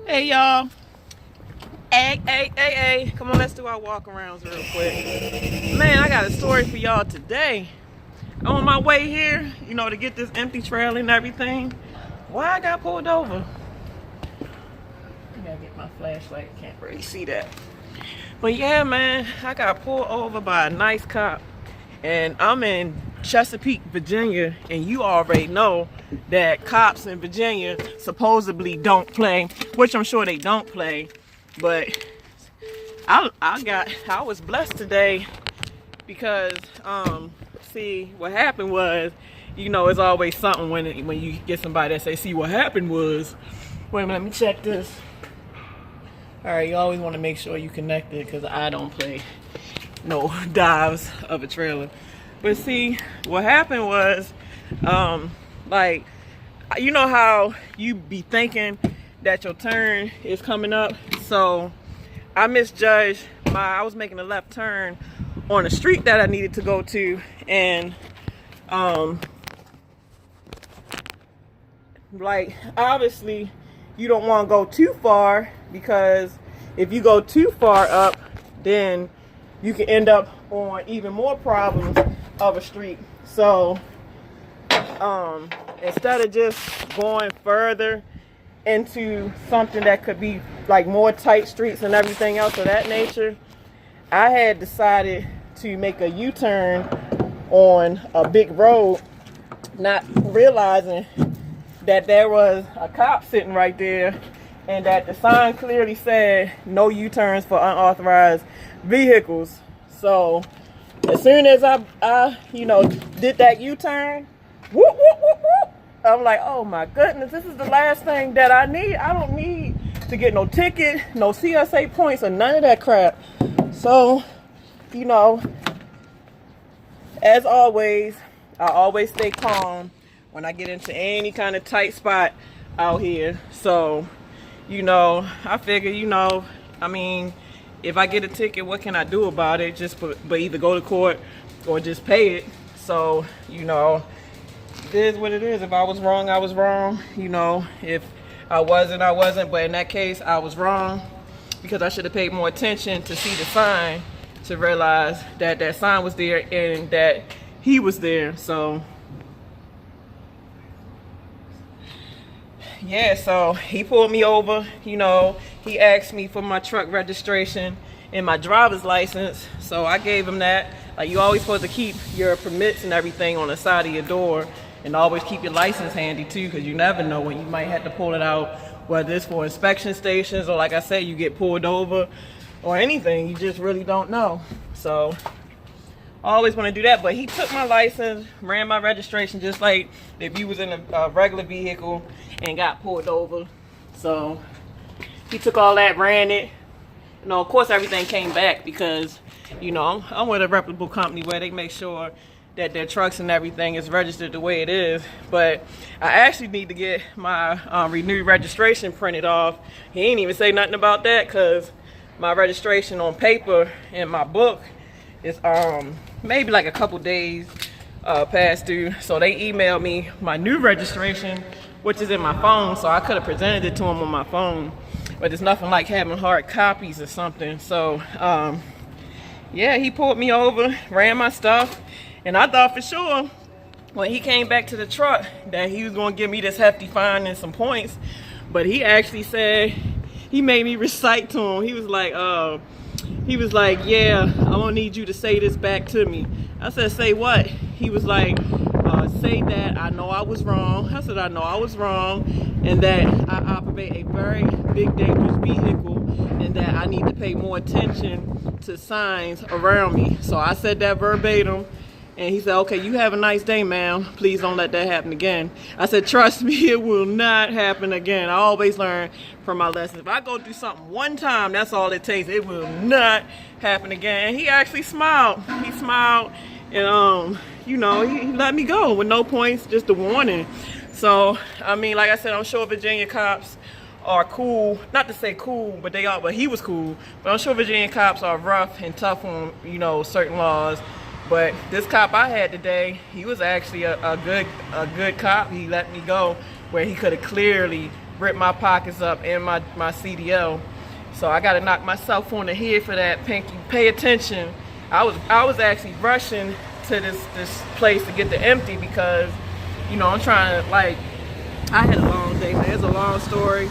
Hey y'all. Hey. Come on, let's do our walk arounds real quick. Man, I got a story for y'all today. On my way here, to get this empty trailer and everything, why I got pulled over? I gotta get my flashlight, can't really see that. But yeah, man, I got pulled over by a nice cop. And I'm in Chesapeake, Virginia, and you already know that cops in Virginia supposedly don't play, which I'm sure they don't play. But I was blessed today because see, what happened was, it's always something when you get somebody that say, see, what happened was, wait a minute, let me check this. All right, you always want to make sure you connected because I don't play no dives of a trailer. But see, what happened was, like, you know how you be thinking that your turn is coming up? So I misjudged I was making a left turn on a street that I needed to go to, and like, obviously you don't want to go too far, because if you go too far up, then you can end up on even more problems of a street. So instead of just going further into something that could be like more tight streets and everything else of that nature, I had decided to make a U-turn on a big road, not realizing that there was a cop sitting right there and that the sign clearly said no U-turns for unauthorized vehicles. So as soon as I did that U-turn, whoop, whoop, whoop, whoop, I'm like, oh my goodness, this is the last thing that I need. I don't need to get no ticket, no CSA points, or none of that crap. So, as always, I always stay calm when I get into any kind of tight spot out here. So, I figure, if I get a ticket, what can I do about it? But either go to court or just pay it. So, it is what it is. If I was wrong, I was wrong. If I wasn't, I wasn't. But in that case, I was wrong, because I should have paid more attention to see the sign to realize that that sign was there and that he was there. So yeah, so he pulled me over. He asked me for my truck registration and my driver's license. So I gave him that. Like, you always supposed to keep your permits and everything on the side of your door, and always keep your license handy too, because you never know when you might have to pull it out, whether it's for inspection stations or, like I said, you get pulled over or anything. You just really don't know. So I always want to do that. But he took my license, ran my registration, just like if you was in a regular vehicle and got pulled over. So he took all that, ran it. Of course everything came back, because I'm with a reputable company where they make sure that their trucks and everything is registered the way it is. But I actually need to get my renewed registration printed off. He ain't even say nothing about that, because my registration on paper in my book is maybe like a couple days past due. So they emailed me my new registration, which is in my phone, so I could have presented it to him on my phone. But it's nothing like having hard copies or something. So yeah, he pulled me over, ran my stuff, and I thought for sure when he came back to the truck that he was going to give me this hefty fine and some points. But he actually said, he made me recite to him. He was like, yeah, I'm going to need you to say this back to me. I said, say what? He was like, say that I know I was wrong. I said, I know I was wrong, and that I operate a very big, dangerous vehicle, and that I need to pay more attention to signs around me. So I said that verbatim. And he said, okay, you have a nice day, ma'am. Please don't let that happen again. I said, trust me, it will not happen again. I always learn from my lessons. If I go through something one time, that's all it takes. It will not happen again. And he actually smiled. He smiled, and he let me go with no points, just a warning. So, like I said, I'm sure Virginia cops are cool. Not to say cool, but they are. But he was cool. But I'm sure Virginia cops are rough and tough on, certain laws. But this cop I had today, he was actually a good cop. He let me go where he could have clearly rip my pockets up and my CDL. So I gotta knock myself on the head for that. Pinky, pay attention. I was actually rushing to this place to get the empty because, you know, I'm trying to, like, I had a long day, man. It's a long story.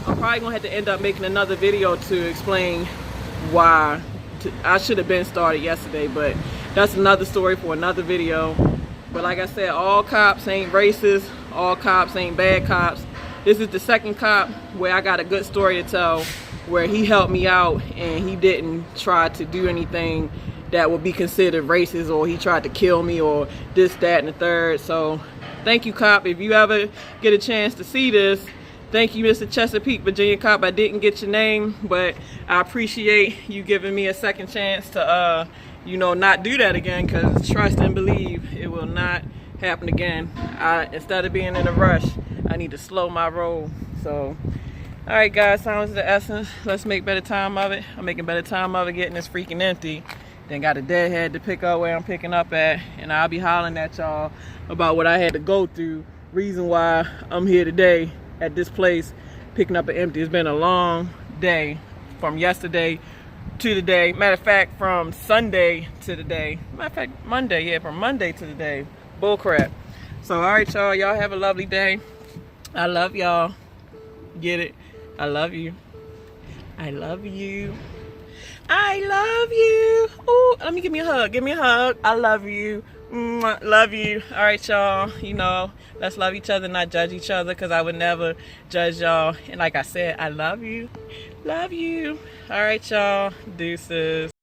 I'm probably gonna have to end up making another video to explain why I should have been started yesterday, but that's another story for another video. But like I said, all cops ain't racist, all cops ain't bad cops. This is the second cop where I got a good story to tell, where he helped me out and he didn't try to do anything that would be considered racist, or he tried to kill me or this, that, and the third. So thank you, cop. If you ever get a chance to see this, thank you, Mr. Chesapeake, Virginia cop. I didn't get your name, but I appreciate you giving me a second chance to, you know, not do that again, because trust and believe it will not happen again. Instead of being in a rush, I need to slow my roll. So, all right, guys, time is the essence. Let's make better time of it. I'm making better time of it getting this freaking empty. Then got a deadhead to pick up where I'm picking up at, and I'll be hollering at y'all about what I had to go through. Reason why I'm here today at this place picking up an empty. It's been a long day from yesterday to today. Matter of fact, from Sunday to today. Matter of fact, Monday, yeah, from Monday to today. Bull crap. So, all right, y'all. Y'all have a lovely day. I love y'all. Get it? I love you. I love you. I love you. Ooh, let me give me a hug. Give me a hug. I love you. Mwah, love you. All right, y'all. You know, let's love each other, not judge each other, because I would never judge y'all. And like I said, I love you. Love you. All right, y'all. Deuces.